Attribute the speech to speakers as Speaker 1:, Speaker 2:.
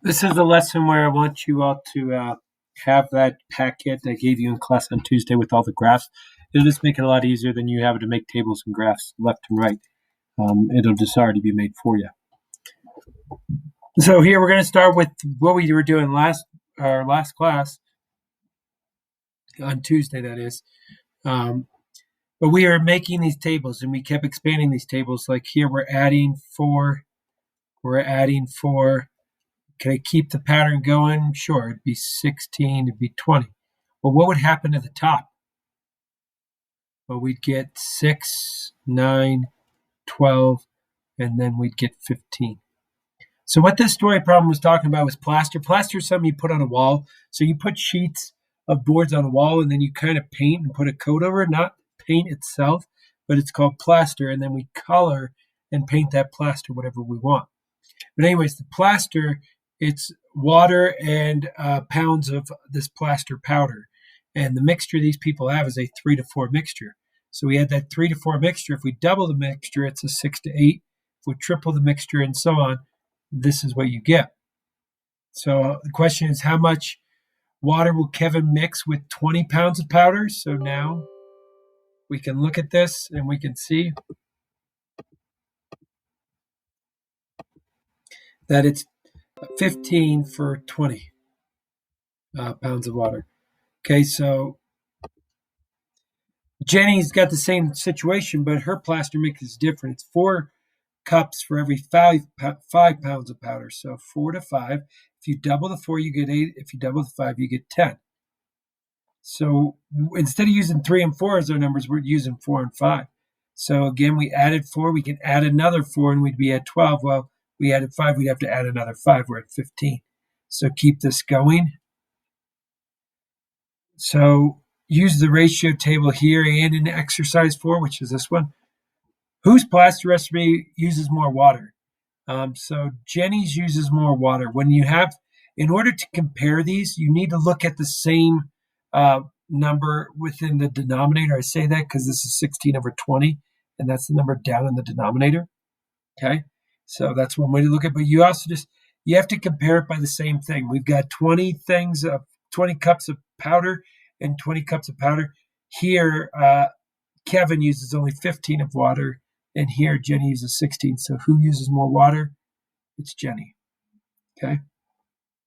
Speaker 1: This is a lesson where I want you all to have that packet I gave you in class on Tuesday with all the graphs. It'll just make it a lot easier than you having to make tables and graphs left and right. It'll just already be made for you. So here we're going to start with what we were doing last class on Tuesday, that is. But we are making these tables, and we kept expanding these tables. Like here, we're adding 4. We're adding 4. Can I keep the pattern going? Sure, it'd be 16, it'd be 20. Well, what would happen to the top? Well, we'd get 6, 9, 12, and then we'd get 15. So what this story problem was talking about was plaster. Plaster is something you put on a wall. So you put sheets of boards on a wall, and then you kind of paint and put a coat over it, not paint itself, but it's called plaster, and then we color and paint that plaster whatever we want. But anyways, the plaster, it's water and pounds of this plaster powder. And the mixture these people have is a 3 to 4 mixture. So we had that 3 to 4 mixture. If we double the mixture, it's a 6 to 8. If we triple the mixture and so on, this is what you get. So the question is, how much water will Kevin mix with 20 pounds of powder? So now we can look at this and we can see that it's 15 for 20 pounds of water. Okay, so Jenny's got the same situation, but her plaster mix is different. It's 4 cups for every 5 pounds of powder. So 4 to 5. If you double the 4, you get 8. If you double the 5, you get 10. So instead of using 3 and 4 as our numbers, we're using 4 and 5. So again, we added 4. We can add another 4, and we'd be at 12. Well, we added 5. We'd have to add another 5. We're at 15. So keep this going. So use the ratio table here and in exercise 4, which is this one. Whose plaster recipe uses more water? So Jenny's uses more water. In order to compare these, you need to look at the same number within the denominator. I say that because this is 16 over 20, and that's the number down in the denominator. Okay, so that's one way to look at it. But you also you have to compare it by the same thing. We've got 20 cups of powder and 20 cups of powder. Here, Kevin uses only 15 of water, and here Jenny uses 16. So who uses more water? It's Jenny. Okay.